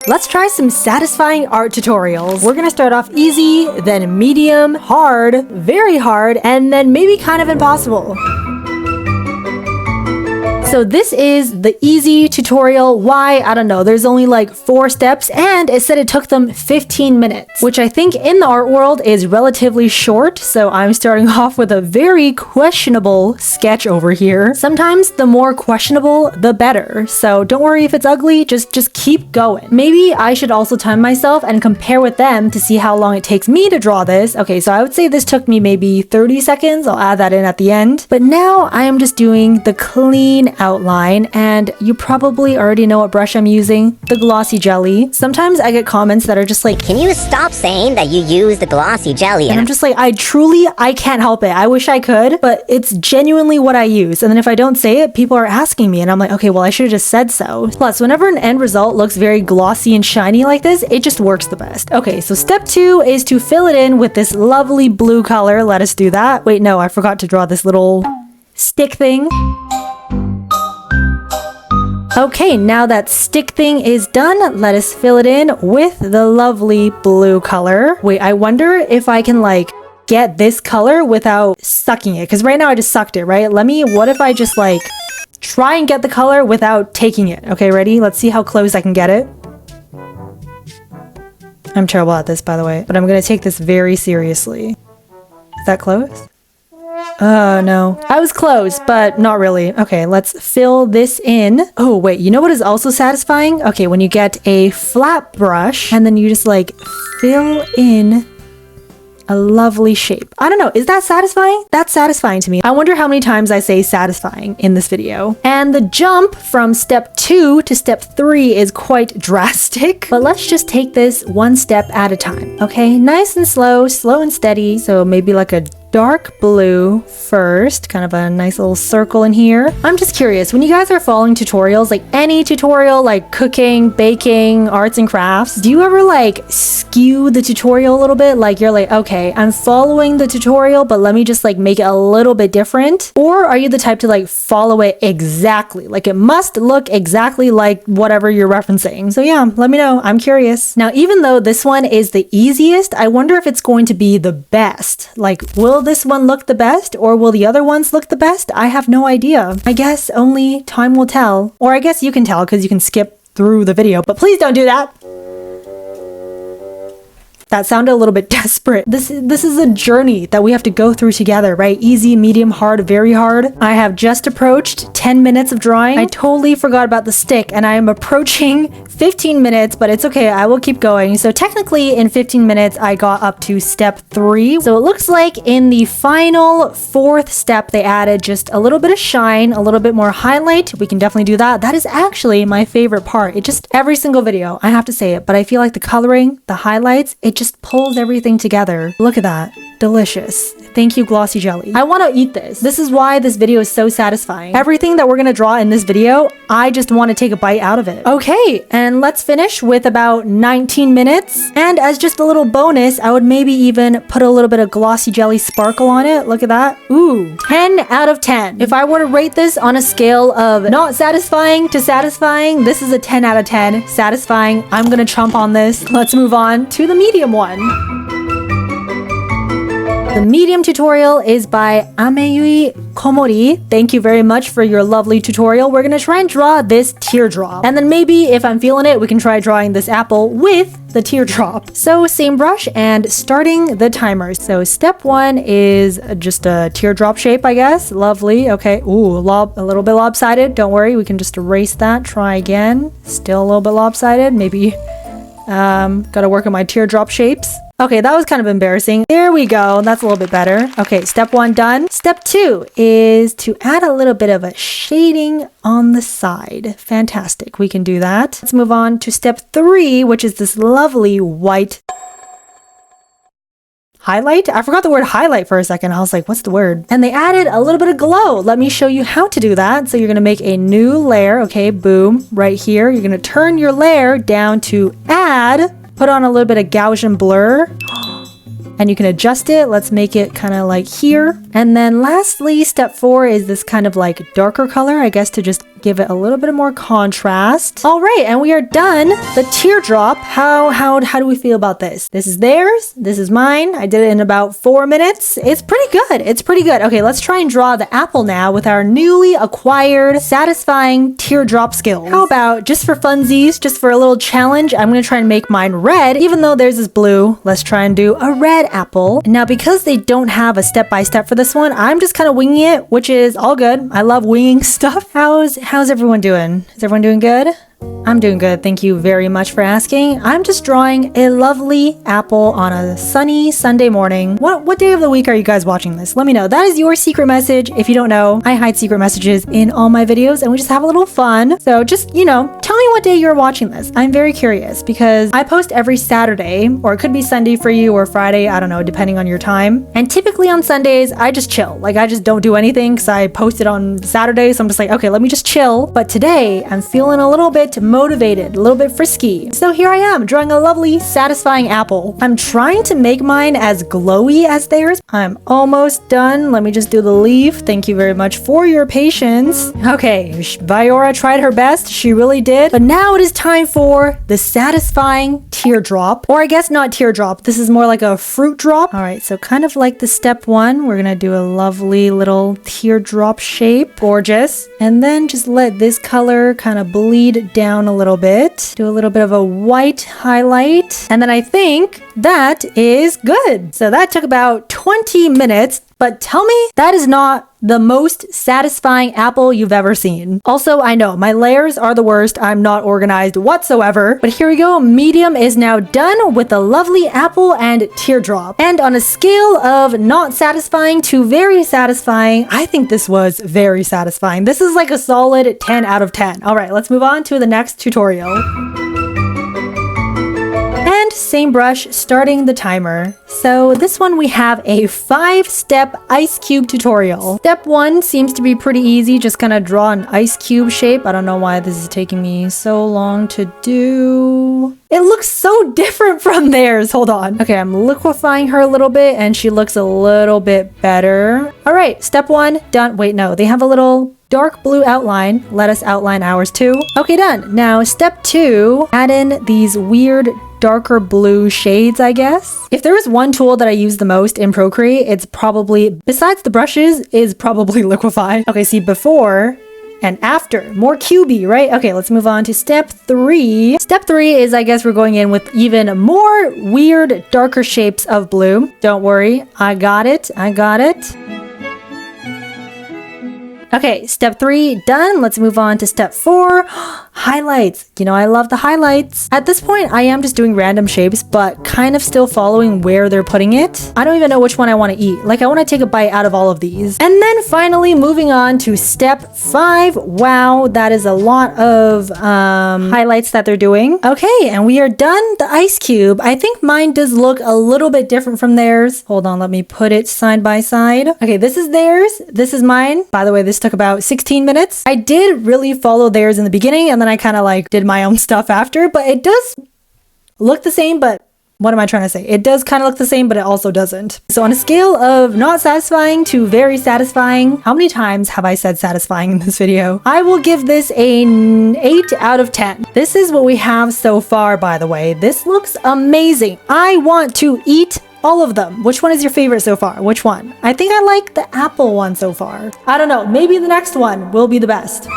Let's try some satisfying art tutorials. We're gonna start off easy, then medium, hard, very hard, and then maybe kind of impossible. So this is the easy tutorial. Why? I don't know. There's only like 4 steps and it said it took them 15 minutes, which I think in the art world is relatively short. So I'm starting off with a very questionable sketch over here. Sometimes the more questionable, the better. So don't worry if it's ugly, just keep going. Maybe I should also time myself and compare with them to see how long it takes me to draw this. Okay, so I would say this took me maybe 30 seconds. I'll add that in at the end. But now I am just doing the clean outline, and you probably already know what brush I'm using, the glossy jelly. Sometimes I get comments that are just like, can you stop saying that you use the glossy jelly? And I'm just like, I can't help it. I wish I could, but it's genuinely what I use. And then if I don't say it, people are asking me and I'm like, okay, well, I should have just said so. Plus, whenever an end result looks very glossy and shiny like this, it just works the best. Okay, so step 2 is to fill it in with this lovely blue color. Let us do that. Wait, no, I forgot to draw this little stick thing. Okay, now that stick thing is done, let us fill it in with the lovely blue color. Wait, I wonder if I can like get this color without sucking it, because right now I just sucked it, right? What if I just like try and get the color without taking it? Okay, ready? Let's see how close I can get it. I'm terrible at this, by the way, but I'm gonna take this very seriously. Is that close? Oh, no. I was close, but not really. Okay, let's fill this in. Oh, wait, you know what is also satisfying? Okay, when you get a flat brush and then you just like fill in a lovely shape. I don't know, is that satisfying? That's satisfying to me. I wonder how many times I say satisfying in this video. And the jump from step 2 to step 3 is quite drastic, but let's just take this one step at a time, okay? Nice and slow and steady. So maybe like a dark blue first, kind of a nice little circle in here. I'm just curious, when you guys are following tutorials, like any tutorial, like cooking, baking, arts and crafts, do you ever like skew the tutorial a little bit? Like you're like, okay, I'm following the tutorial, but let me just like make it a little bit different. Or are you the type to like follow it exactly? Like it must look exactly like whatever you're referencing. So yeah, let me know. I'm curious. Now, even though this one is the easiest, I wonder if it's going to be the best. Like, will this one look the best, or will the other ones look the best? I have no idea. I guess only time will tell. Or I guess you can tell because you can skip through the video, but please don't do that. That sounded a little bit desperate. This is a journey that we have to go through together, right? Easy, medium, hard, very hard. I have just approached 10 minutes of drawing. I totally forgot about the stick and I am approaching 15 minutes, but it's okay. I will keep going. So technically in 15 minutes, I got up to step 3. So it looks like in the final 4th step, they added just a little bit of shine, a little bit more highlight. We can definitely do that. That is actually my favorite part. It just, every single video, I have to say it, but I feel like the coloring, the highlights, it just pulls everything together. Look at that. Delicious. Thank you, glossy jelly. I want to eat this. This is why this video is so satisfying. Everything that we're going to draw in this video, I just want to take a bite out of it. Okay, and let's finish with about 19 minutes. And as just a little bonus, I would maybe even put a little bit of glossy jelly sparkle on it. Look at that. Ooh, 10 out of 10. If I were to rate this on a scale of not satisfying to satisfying, this is a 10 out of 10. Satisfying. I'm going to chomp on this. Let's move on to the medium one. The medium tutorial is by Ameyui Komori. Thank you very much for your lovely tutorial. We're gonna try and draw this teardrop. And then maybe if I'm feeling it, we can try drawing this apple with the teardrop. So same brush and starting the timer. So step 1 is just a teardrop shape, I guess. Lovely. Okay. Ooh, a little bit lopsided. Don't worry. We can just erase that. Try again. Still a little bit lopsided. Maybe gotta work on my teardrop shapes. Okay, that was kind of embarrassing. There we go. That's a little bit better. Okay, step 1 done. Step 2 is to add a little bit of a shading on the side. Fantastic. We can do that. Let's move on to step 3, which is this lovely white highlight. I forgot the word highlight for a second. I was like, what's the word? And they added a little bit of glow. Let me show you how to do that. So you're going to make a new layer. Okay, boom, right here. You're going to turn your layer down to add. Put on a little bit of Gaussian blur and you can adjust it. Let's make it kind of like here. And then lastly, step 4 is this kind of like darker color, I guess, to just give it a little bit more contrast. All right, and we are done. The teardrop, how do we feel about this? This is theirs, this is mine. I did it in about 4 minutes. It's pretty good. It's pretty good. Okay, let's try and draw the apple now with our newly acquired satisfying teardrop skill. How about, just for funsies, just for a little challenge, I'm gonna try and make mine red, even though theirs is blue. Let's try and do a red apple. Now, because they don't have a step-by-step for this one, I'm just kind of winging it, which is all good. I love winging stuff. How's everyone doing? Is everyone doing good? I'm doing good. Thank you very much for asking. I'm just drawing a lovely apple on a sunny Sunday morning. What day of the week are you guys watching this? Let me know. That is your secret message. If you don't know, I hide secret messages in all my videos and we just have a little fun. So just, you know, tell me what day you're watching this. I'm very curious because I post every Saturday, or it could be Sunday for you or Friday. I don't know, depending on your time. And typically on Sundays, I just chill. Like I just don't do anything because I post it on Saturday. So I'm just like, okay, let me just chill. But today I'm feeling a little bit motivated, a little bit frisky. So here I am drawing a lovely, satisfying apple. I'm trying to make mine as glowy as theirs. I'm almost done. Let me just do the leaf. Thank you very much for your patience. Okay, Viyaura tried her best. She really did. But now it is time for the satisfying teardrop. Or I guess not teardrop. This is more like a fruit drop. All right, so kind of like the step one, we're gonna do a lovely little teardrop shape. Gorgeous. And then just let this color kind of bleed down a little bit. Do a little bit of a white highlight. And then I think that is good. So that took about 20 minutes. But tell me that is not the most satisfying apple you've ever seen. Also, I know my layers are the worst. I'm not organized whatsoever. But here we go. Medium is now done with a lovely apple and teardrop. And on a scale of not satisfying to very satisfying, I think this was very satisfying. This is like a solid 10 out of 10. All right, let's move on to the next tutorial. And same brush, starting the timer. So this one we have a 5-step ice cube tutorial. Step 1 seems to be pretty easy, just kind of draw an ice cube shape. I don't know why this is taking me so long to do. It looks so different from theirs. Hold on. Okay, I'm liquefying her a little bit and she looks a little bit better. All right, step 1 done. Wait, no, they have a little dark blue outline. Let us outline ours too. Okay, done. Now step 2, add in these weird darker blue shades, I guess. If there is one tool that I use the most in Procreate, it's probably, besides the brushes, is probably liquefy. Okay, see, before and after, more cubey, right? Okay, let's move on to step 3. Step 3 is, I guess we're going in with even more weird, darker shapes of blue. Don't worry, I got it. Okay, step 3 done. Let's move on to step 4. Highlights. You know, I love the highlights. At this point, I am just doing random shapes, but kind of still following where they're putting it. I don't even know which one I want to eat. Like, I want to take a bite out of all of these. And then finally moving on to step 5. Wow, that is a lot of highlights that they're doing. Okay, and we are done. The ice cube. I think mine does look a little bit different from theirs. Hold on, let me put it side by side. Okay, this is theirs. This is mine. By the way, this took about 16 minutes. I did really follow theirs in the beginning and then I kind of like did my own stuff after, but it does look the same, but what am I trying to say? It does kind of look the same, but it also doesn't. So on a scale of not satisfying to very satisfying, how many times have I said satisfying in this video? I will give this an 8 out of 10. This is what we have so far, by the way. This looks amazing. I want to eat all of them. Which one is your favorite so far? Which one? I think I like the apple one so far. I don't know. Maybe the next one will be the best.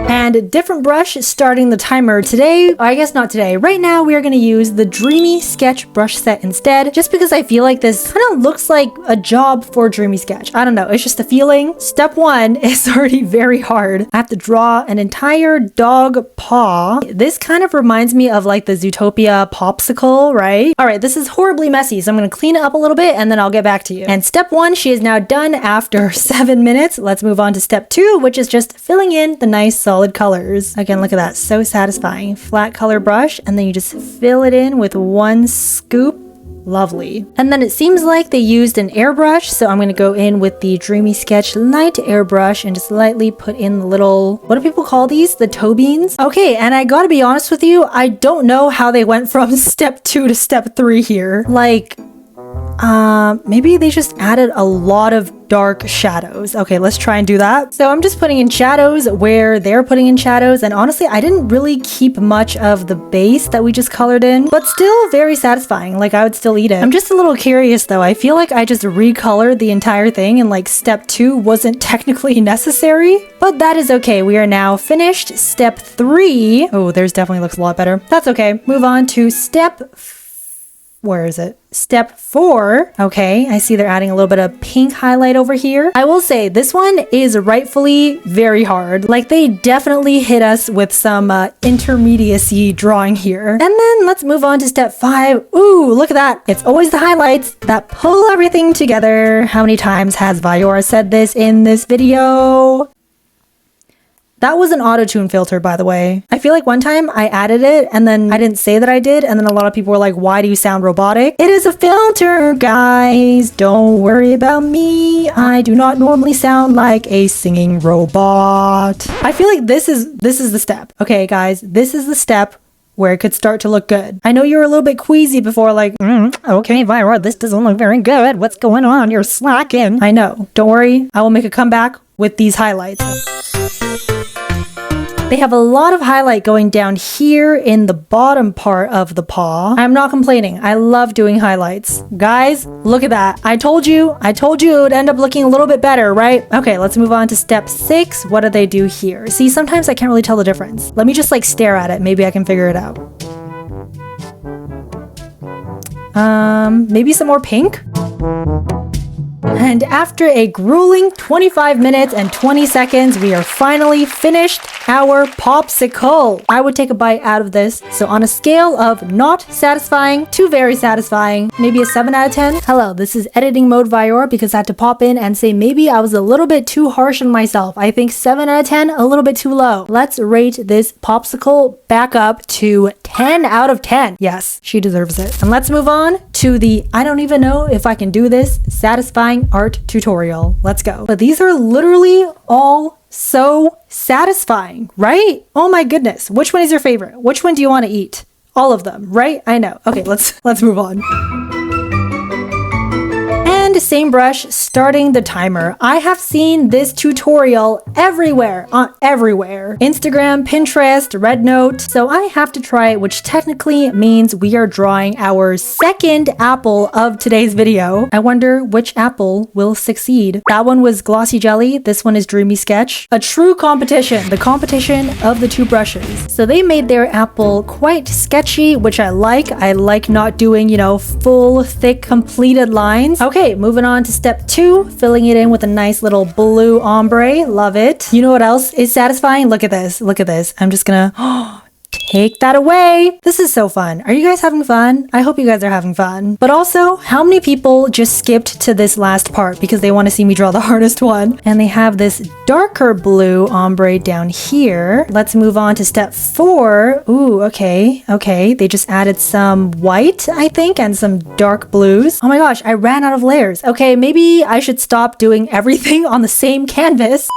And a different brush starting the timer today. I guess not today. Right now we are going to use the Dreamy Sketch brush set instead, just because I feel like this kind of looks like a job for Dreamy Sketch. I don't know. It's just a feeling. Step 1 is already very hard. I have to draw an entire dog paw. This kind of reminds me of like the Zootopia popsicle, right? All right, this is horribly messy, so I'm going to clean it up a little bit and then I'll get back to you. And step 1, she is now done after 7 minutes. Let's move on to step 2, which is just filling in the nice solid colors. Again, look at that. So satisfying. Flat color brush, and then you just fill it in with one scoop. Lovely. And then it seems like they used an airbrush, so I'm going to go in with the Dreamy Sketch light airbrush and just lightly put in the little, what do people call these? The toe beans? Okay, and I gotta be honest with you, I don't know how they went from step 2 to step 3 here. Like, Maybe they just added a lot of dark shadows. Okay, let's try and do that. So I'm just putting in shadows where they're putting in shadows, and honestly, I didn't really keep much of the base that we just colored in, but still very satisfying. Like, I would still eat it. I'm just a little curious though. I feel like I just recolored the entire thing and like step 2 wasn't technically necessary, but that is okay. We are now finished. Step 3. Oh, theirs definitely looks a lot better. That's okay. Move on to where is it? Step 4. Okay, I see they're adding a little bit of pink highlight over here. I will say this one is rightfully very hard. Like, they definitely hit us with some intermediacy drawing here. And then let's move on to step 5. Ooh, look at that. It's always the highlights that pull everything together. How many times has Viyaura said this in this video? That was an auto-tune filter, by the way. I feel like one time I added it and then I didn't say that I did, and then a lot of people were like, why do you sound robotic? It is a filter, guys. Don't worry about me. I do not normally sound like a singing robot. I feel like this is the step. Okay, guys, this is the step where it could start to look good. I know you were a little bit queasy before, like, okay, Viyaura, this doesn't look very good. What's going on? You're slacking. I know. Don't worry. I will make a comeback with these highlights. They have a lot of highlight going down here in the bottom part of the paw. I'm not complaining. I love doing highlights. Guys, look at that. I told you it would end up looking a little bit better, right? Okay, let's move on to step 6. What do they do here? See, sometimes I can't really tell the difference. Let me just like stare at it. Maybe I can figure it out. Maybe some more pink? And after a grueling 25 minutes and 20 seconds, we are finally finished our popsicle. I would take a bite out of this. So on a scale of not satisfying to very satisfying, maybe a 7 out of 10. Hello, this is editing mode Viyaura because I had to pop in and say maybe I was a little bit too harsh on myself. I think 7 out of 10, a little bit too low. Let's rate this popsicle back up to 10 out of 10. Yes, she deserves it. And let's move on to the I don't even know if I can do this satisfying art tutorial. Let's go. But these are literally all so satisfying, right? Oh my goodness. Which one is your favorite? Which one do you want to eat? All of them, right? I know. Okay, let's move on. And same brush, starting the timer. I have seen this tutorial everywhere, everywhere. Instagram, Pinterest, Red Note. So I have to try it, which technically means we are drawing our second apple of today's video. I wonder which apple will succeed. That one was Glossy Jelly. This one is Dreamy Sketch. A true competition, the competition of the two brushes. So they made their apple quite sketchy, which I like. I like not doing, you know, full, thick, completed lines. Okay, moving on to step 2, filling it in with a nice little blue ombre. Love it. You know what else is satisfying? Look at this. Look at this. I'm just gonna take that away. This is so fun. Are you guys having fun? I hope you guys are having fun. But also, how many people just skipped to this last part because they want to see me draw the hardest one? And they have this darker blue ombre down here. Let's move on to step 4. Ooh, okay. Okay, they just added some white, I think, and some dark blues. Oh my gosh, I ran out of layers. Okay, maybe I should stop doing everything on the same canvas.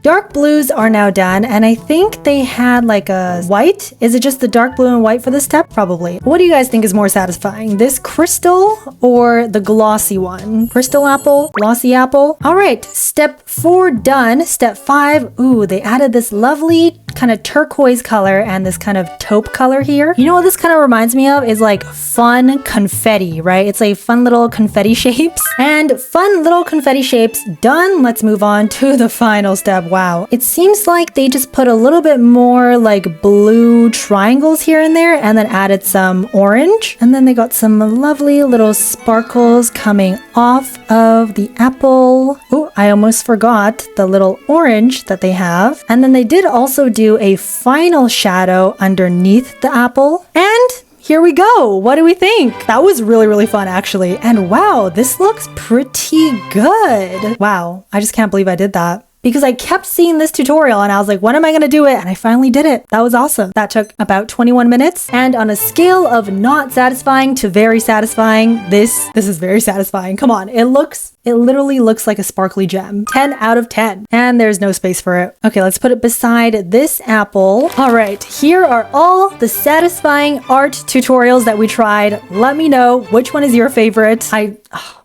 Dark blues are now done, and I think they had like a white. Is it just the dark blue and white for this step? Probably. What do you guys think is more satisfying? This crystal or the glossy one? Crystal apple? Glossy apple? All right, step 4 done. Step 5, ooh, they added this lovely kind of turquoise color and this kind of taupe color here. You know what this kind of reminds me of is like fun confetti, right? It's like fun little confetti shapes. And fun little confetti shapes done. Let's move on to the final step. Wow. It seems like they just put a little bit more like blue triangles here and there and then added some orange. And then they got some lovely little sparkles coming off of the apple. Oh, I almost forgot the little orange that they have. And then they did also do a final shadow underneath the apple. And here we go. What do we think? That was really, really fun, actually. And wow, this looks pretty good. Wow, I just can't believe I did that. Because I kept seeing this tutorial and I was like, when am I gonna do it? And I finally did it. That was awesome. That took about 21 minutes. And on a scale of not satisfying to very satisfying, this is very satisfying. Come on, it looks It literally looks like a sparkly gem. 10 out of 10. And there's no space for it. Okay, let's put it beside this apple. All right, here are all the satisfying art tutorials that we tried. Let me know which one is your favorite.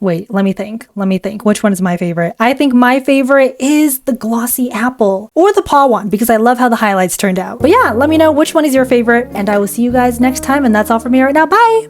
Wait, let me think. Which one is my favorite? I think my favorite is the glossy apple or the paw one because I love how the highlights turned out. But yeah, let me know which one is your favorite and I will see you guys next time. And that's all for me right now. Bye.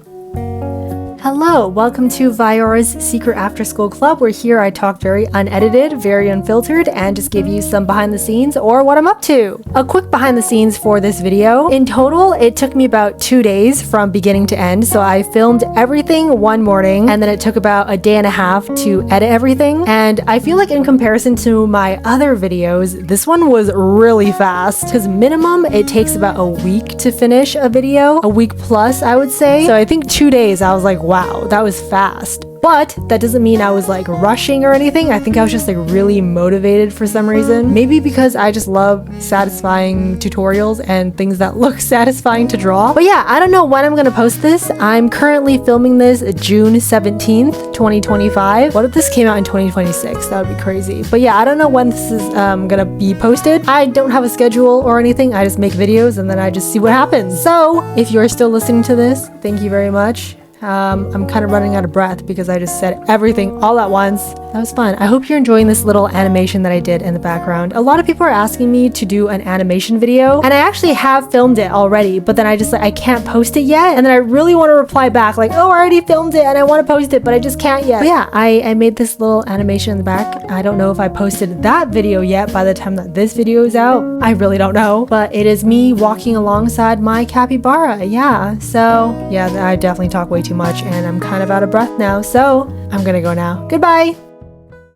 Hello, welcome to Viyaura's Secret After School Club, where here I talk very unedited, very unfiltered, and just give you some behind the scenes or what I'm up to. A quick behind the scenes for this video. In total, it took me about 2 days from beginning to end, so I filmed everything one morning, and then it took about a day and a half to edit everything, and I feel like in comparison to my other videos, this one was really fast, because minimum, it takes about a week to finish a video, a week plus, I would say. So I think 2 days, I was like, wow, that was fast. But that doesn't mean I was like rushing or anything. I think I was just like really motivated for some reason. Maybe because I just love satisfying tutorials and things that look satisfying to draw. But yeah, I don't know when I'm gonna post this. I'm currently filming this June 17th, 2025. What if this came out in 2026? That would be crazy. But yeah, I don't know when this is gonna be posted. I don't have a schedule or anything. I just make videos and then I just see what happens. So if you're still listening to this, thank you very much. I'm kind of running out of breath because I just said everything all at once. That was fun. I hope you're enjoying this little animation that I did in the background. A lot of people are asking me to do an animation video, and I actually have filmed it already, but then I just like, I can't post it yet. And then I really want to reply back like, oh, I already filmed it and I want to post it, but I just can't yet. But yeah, I made this little animation in the back. I don't know if I posted that video yet by the time that this video is out. I really don't know, but it is me walking alongside my capybara. Yeah, so yeah, I definitely talk way too much and I'm kind of out of breath now. So I'm gonna go now. Goodbye.